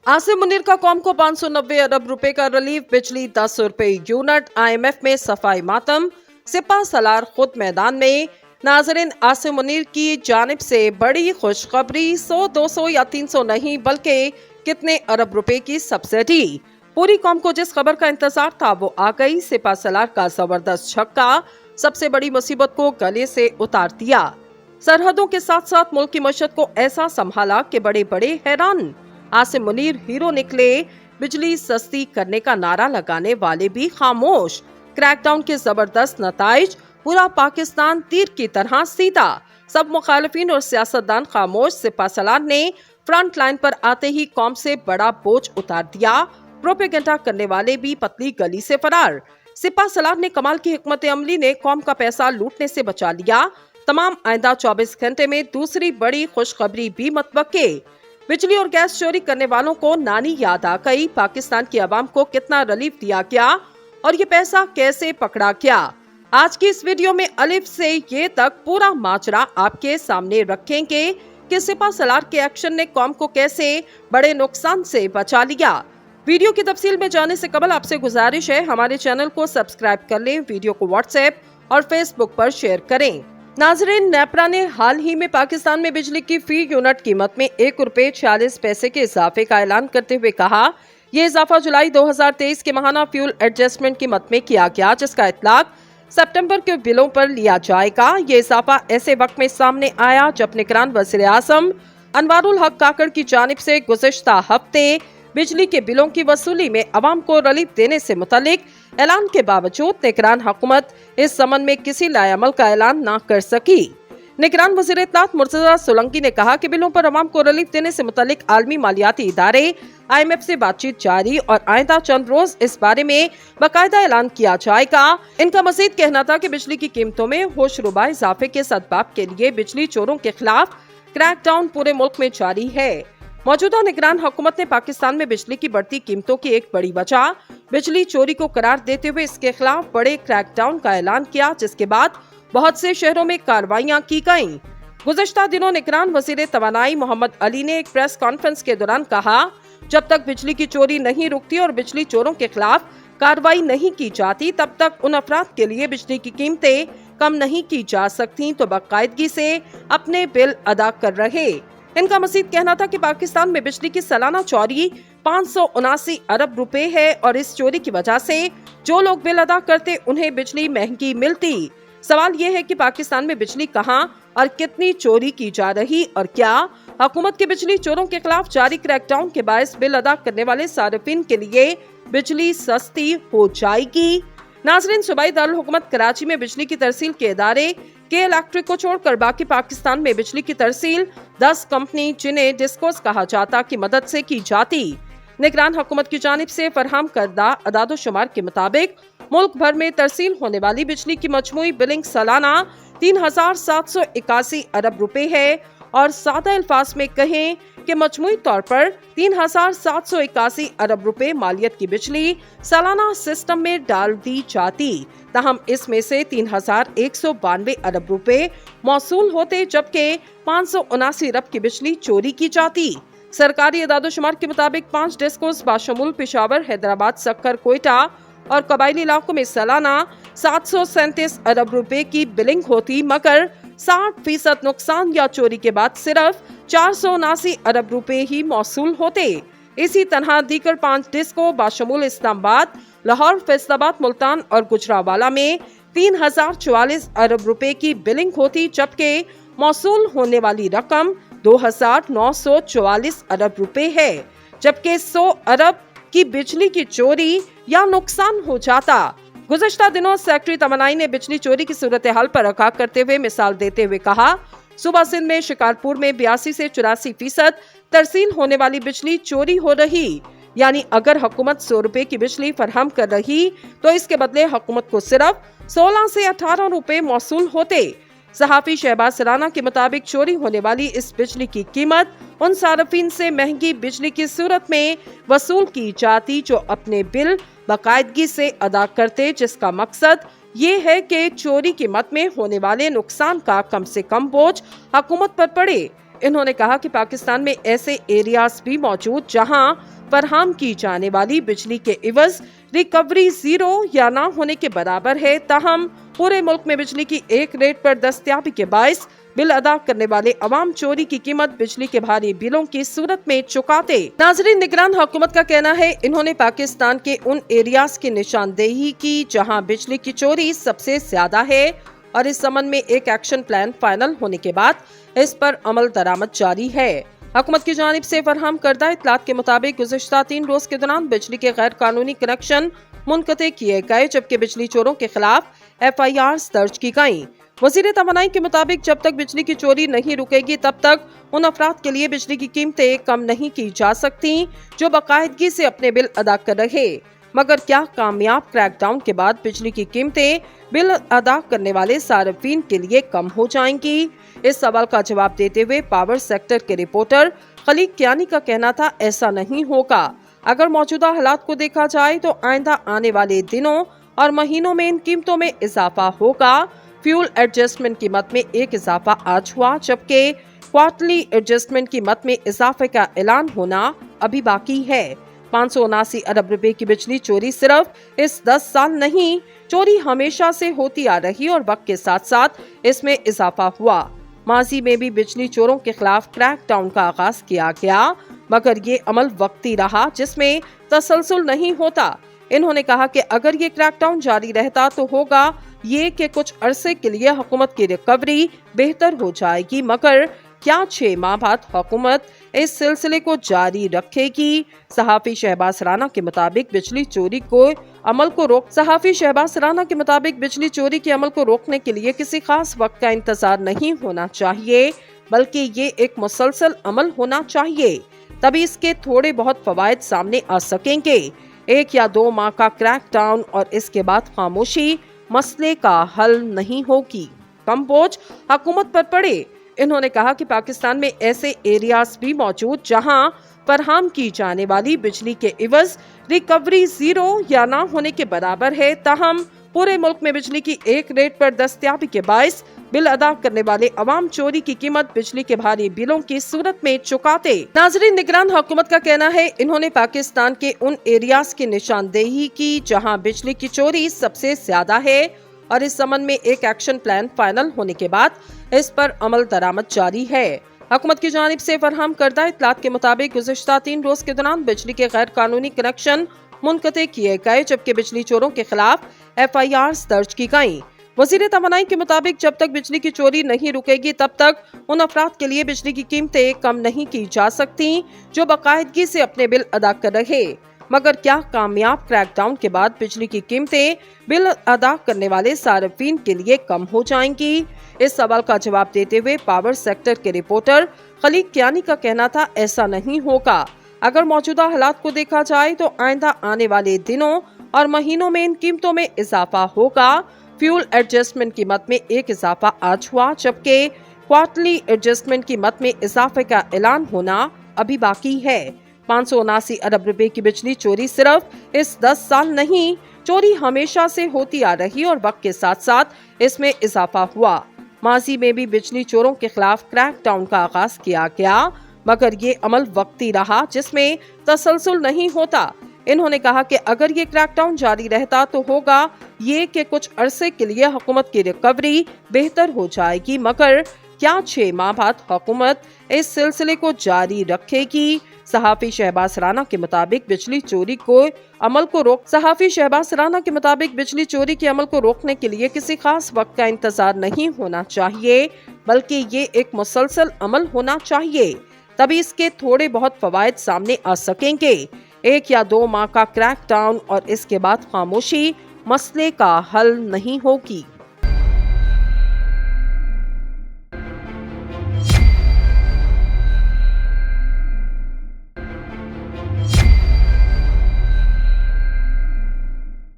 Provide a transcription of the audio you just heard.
आसिम मुनीर का कौम को 590 अरब रुपए का रिलीफ, बिजली 10 रुपए यूनिट, IMF में सफाई मातम, सिपा सलार खुद मैदान में। नाजरीन, आसिम मुनीर की जानिब से बड़ी खुशखबरी, 100, 200 या 300 नहीं बल्कि कितने अरब रुपए की सब्सिडी। पूरी कौम को जिस खबर का इंतजार था वो आ गई। सिपा सलार का जबरदस्त छक्का सबसे बड़ी मुसीबत को गले से उतार दिया। सरहदों के साथ साथ मुल्क की मशत को ऐसा संभाला कि बड़े बड़े हैरान। आसिम मुनीर हीरो निकले, बिजली सस्ती करने का नारा लगाने वाले भी खामोश। क्रैकडाउन के जबरदस्त नताइज, पूरा पाकिस्तान तीर की तरह सीधा। सब मुखालिफिन और सियासतदान खामोश। सिपा सलार ने फ्रंट लाइन पर आते ही कौम से बड़ा बोझ उतार दिया। प्रोपेगेंडा करने वाले भी पतली गली से फरार। सिपा सलार ने कमाल की हिकमत अमली ने कौम का पैसा लूटने से बचा लिया। तमाम आइंदा 24 घंटे में दूसरी बड़ी खुशखबरी भी मतवक्के। बिजली और गैस चोरी करने वालों को नानी याद आ गई। पाकिस्तान की आवाम को कितना रिलीफ दिया गया और ये पैसा कैसे पकड़ा गया। आज की इस वीडियो में अलिफ से ये तक पूरा माजरा आपके सामने रखेंगे कि सिपा सलार के एक्शन ने कौम को कैसे बड़े नुकसान से बचा लिया। वीडियो की तफसील में जाने से कबल आपसे गुजारिश है, हमारे चैनल को सब्सक्राइब कर लें, वीडियो को व्हाट्सएप और फेसबुक पर शेयर करें। नाजरीन, नेपरा ने हाल ही में पाकिस्तान में बिजली की फी यूनिट कीमत में 1 रुपए 46 पैसे के इजाफे का ऐलान करते हुए कहा, यह इजाफा जुलाई 2023 के माहाना फ्यूल एडजस्टमेंट कीमत में किया गया, जिसका इतलाक सितंबर के बिलों पर लिया जाएगा। ये इजाफा ऐसे वक्त में सामने आया जब निगरान वज़ीर आज़म अनवारुल हक काकड़ की जानिब से गुज़िश्ता हफ्ते बिजली के बिलों की वसूली में अवाम को रिलीफ देने से मुतालिक ऐलान के बावजूद निगरान हुकूमत इस संबंध में किसी लाएअमल का ऐलान न कर सकी। निगरान वज़ीर इत्तलात मुर्तज़ा सोलंकी ने कहा कि बिलों पर अवाम को रिलीफ देने से मुतालिक आलमी मालियाती इदारे IMF से बातचीत जारी और आइंदा चंद रोज इस बारे में बाकायदा ऐलान किया जाएगा। इनका मजीद कहना था कि बिजली की कीमतों में होशरुबा इजाफे के सदबाब के लिए बिजली चोरों के खिलाफ क्रैकडाउन पूरे मुल्क में जारी है। मौजूदा निगरान हुकूमत ने पाकिस्तान में बिजली की बढ़ती कीमतों की एक बड़ी वजह बिजली चोरी को करार देते हुए इसके खिलाफ बड़े क्रैकडाउन का ऐलान किया, जिसके बाद बहुत से शहरों में कार्रवाइयां की गयीं। गुज़श्ता दिनों निगरान वज़ीर तवानाई मोहम्मद अली ने एक प्रेस कॉन्फ्रेंस के दौरान कहा, जब तक बिजली की चोरी नहीं रुकती और बिजली चोरों के खिलाफ कार्रवाई नहीं की जाती तब तक उन अफराद के लिए बिजली की कीमतें कम नहीं की जा सकती तो बाकायदगी से अपने बिल अदा कर रहे। इनका मजीद कहना था कि पाकिस्तान में बिजली की सालाना चोरी 579 अरब रुपए है और इस चोरी की वजह से जो लोग बिल अदा करते उन्हें बिजली महंगी मिलती। सवाल ये है कि पाकिस्तान में बिजली कहां और कितनी चोरी की जा रही और क्या हुकूमत के बिजली चोरों के खिलाफ जारी क्रैकडाउन के बायस बिल अदा करने वाले सारिफिन के लिए बिजली सस्ती हो जाएगी। नाजरीन, सूबाई दारुल हुकूमत कराची में बिजली की तरसील के इदारे के इलेक्ट्रिक को छोड़कर बाकी पाकिस्तान में बिजली की तरसील 10 कंपनी जिन्हें डिस्कोस कहा जाता की मदद से की जाती। निगरान हुकूमत की जानिब से फरहम करदा अदादोशुमार के मुताबिक मुल्क भर में तरसील होने वाली बिजली की मजमूई बिलिंग सालाना 3781 अरब रुपए है और सादा अल्फाज में कहें कि मजमूई तौर पर 3781 अरब रुपए मालियत की बिजली सालाना सिस्टम में डाल दी जाती। ताहम इसमें से 3192 अरब रुपए मौसूल होते जबकि 579 अरब की बिजली चोरी की जाती। सरकारी अदादोशुमार के मुताबिक 5 डिस्कोस बाशमूल पेशावर, हैदराबाद, सक्कर, कोयटा और कबायली इलाकों में सालाना 737 अरब रुपए की बिलिंग होती, मगर 60% नुकसान या चोरी के बाद सिर्फ 479 अरब रुपए ही मौसूल होते। इसी तरह दीगर 5 डिस्को बाशमूल इस्लामाबाद, लाहौर, फैसलाबाद, मुल्तान और गुजरावाला में 3044 अरब रुपए की बिलिंग होती, जबकि मौसूल होने वाली रकम 2944 अरब रुपए है। जबकि 100 अरब की बिजली की चोरी या नुकसान हो जाता। गुज़श्ता दिनों सेक्रेटरी तवानाई ने बिजली चोरी की सूरत हाल पर आगाह करते हुए मिसाल देते हुए कहा, सूबा सिंध में शिकारपुर में 82 से 84% तरसील होने वाली बिजली चोरी हो रही। यानी अगर हुकूमत 100 रुपए की बिजली फरहम कर रही तो इसके बदले हुकूमत को सिर्फ 16 से 18 रुपए मौसूल होते। सहाफी शहबाज राना के मुताबिक चोरी होने वाली इस बिजली की कीमत उन सार्फिन से महंगी बिजली की सूरत में वसूल की जाती जो अपने बिल बाकायदगी से अदा करते, जिसका मकसद ये है कि चोरी की मद में होने वाले नुकसान का कम से कम बोझ हुकूमत पर पड़े। इन्होंने कहा कि पाकिस्तान में ऐसे एरियाज भी मौजूद जहां फराहम की जाने वाली बिजली के इवज रिकवरी जीरो या ना होने के बराबर है। ताहम पूरे मुल्क में बिजली की एक रेट पर दस्तयाबी के बायस बिल अदा करने वाले अवाम चोरी की कीमत बिजली के भारी बिलों की सूरत में चुकाते। नाज़रीन, निगरान हुकूमत का कहना है इन्होंने पाकिस्तान के उन एरियाज की निशानदेही की जहां बिजली की चोरी सबसे ज्यादा है और इस संबंध में एक एक्शन प्लान फाइनल होने के बाद इस पर अमल दरामद जारी है। हुकूमत की जानिब से फराहम करदा इत्तलात के मुताबिक गुज़िश्ता 3 रोज के दौरान बिजली के गैर कानूनी कनेक्शन मुनक़ते किए गए, जबकि बिजली चोरों के खिलाफ FIRs दर्ज की गयी। वज़ीर तवानाई के मुताबिक जब तक बिजली की चोरी नहीं रुकेगी तब तक उन अफराद के लिए बिजली की कीमतें कम नहीं की जा सकती जो बाकायदगी से अपने बिल अदा कर रहे। मगर क्या कामयाब क्रैकडाउन के बाद बिजली की कीमतें बिल अदा करने वाले सार्फिन के लिए कम हो जाएंगी? इस सवाल का जवाब देते हुए पावर सेक्टर के रिपोर्टर खलीक कियानी का कहना था, ऐसा नहीं होगा। अगर मौजूदा हालात को देखा जाए तो आइंदा आने वाले दिनों और महीनों में इन कीमतों में इजाफा होगा। फ्यूल एडजस्टमेंट कीमत में एक इजाफा आज हुआ, जबकि क्वार्टरली एडजस्टमेंट कीमत में इजाफे का ऐलान होना अभी बाकी है। 579 अरब रुपए की बिजली चोरी सिर्फ इस 10 साल नहीं, चोरी हमेशा से होती आ रही और वक्त के साथ साथ इसमें इजाफा हुआ। माजी में भी बिजली चोरों के खिलाफ क्रैकडाउन का आगाज किया गया, मगर ये अमल वक्ती रहा जिसमें तसलसल नहीं होता। इन्होंने कहा कि अगर ये क्रैकडाउन जारी रहता तो होगा ये कि कुछ अरसे के लिए हुकूमत की रिकवरी बेहतर हो जाएगी, मगर क्या 6 माह बाद हुकूमत इस सिलसिले को जारी रखेगी? सहाफी शहबाज राना के मुताबिक बिजली चोरी के अमल को रोकने के लिए किसी खास वक्त का इंतजार नहीं होना चाहिए, बल्कि ये एक मुसलसल अमल होना चाहिए, तभी इसके थोड़े बहुत फवायद सामने आ सकेंगे। 1 या 2 माह का क्रैकडाउन और इसके बाद खामोशी मसले का हल नहीं होगी। कम बोझ हुकूमत पर पड़े। इन्होंने कहा कि पाकिस्तान में ऐसे एरियाज भी मौजूद जहां फराहम की जाने वाली बिजली के इवज रिकवरी जीरो या ना होने के बराबर है। ताहम पूरे मुल्क में बिजली की एक रेट पर दस्तयाबी के बायस बिल अदा करने वाले अवाम चोरी की कीमत बिजली के भारी बिलों की सूरत में चुकाते। नाज़रीन, निगरान हुकूमत का कहना है इन्होंने पाकिस्तान के उन एरियाज की निशानदेही की जहां बिजली की चोरी सबसे ज्यादा है और इस संबंध में एक एक्शन प्लान फाइनल होने के बाद इस पर अमल दरामद जारी है। हुकूमत की जानिब से फराहम करदा इत्तलात के मुताबिक गुज़िश्ता 3 रोज के दौरान बिजली के गैर कानूनी कनेक्शन मुनक़ते किए गए, जबकि बिजली चोरों के खिलाफ FIRs दर्ज की गयी। वज़ीर तवानाई के मुताबिक जब तक बिजली की चोरी नहीं रुकेगी तब तक उन अफराद के लिए बिजली की कीमतें कम नहीं की जा सकती जो बाकायदगी से अपने बिल अदा कर रहे। मगर क्या कामयाब क्रैकडाउन के बाद बिजली की कीमतें बिल अदा करने वाले सार्फिन के लिए कम हो जाएंगी? इस सवाल का जवाब देते हुए पावर सेक्टर के रिपोर्टर खलीक कियानी का कहना था, ऐसा नहीं होगा। अगर मौजूदा हालात को देखा जाए तो आइंदा आने वाले दिनों और महीनों में इन कीमतों में इजाफा होगा। फ्यूल एडजस्टमेंट कीमत में एक इजाफा आज हुआ, जबकि क्वार्टरली एडजस्टमेंट कीमत में इजाफे का ऐलान होना अभी बाकी है। 579 अरब रुपए की बिजली चोरी सिर्फ इस 10 साल नहीं, चोरी हमेशा से होती आ रही और वक्त के साथ साथ इसमें इजाफा हुआ। माजी में भी बिजली चोरों के खिलाफ क्रैकडाउन का आगाज किया गया, मगर ये अमल वक्ती रहा जिसमें तसलसल नहीं होता। इन्होंने कहा कि अगर ये क्रैकडाउन जारी रहता तो होगा ये कि कुछ अरसे के लिए हुकूमत की रिकवरी बेहतर हो जाएगी, मगर क्या 6 माह बाद हुकूमत इस सिलसिले को जारी रखेगी? सहाफी शहबाज राना के मुताबिक बिजली चोरी के अमल को रोकने के लिए किसी खास वक्त का इंतजार नहीं होना चाहिए, बल्कि ये एक मुसलसल अमल होना चाहिए, तभी इसके थोड़े बहुत फवायद सामने आ सकेंगे। 1 या 2 माह का क्रैकडाउन और इसके बाद खामोशी मसले का हल नहीं होगी।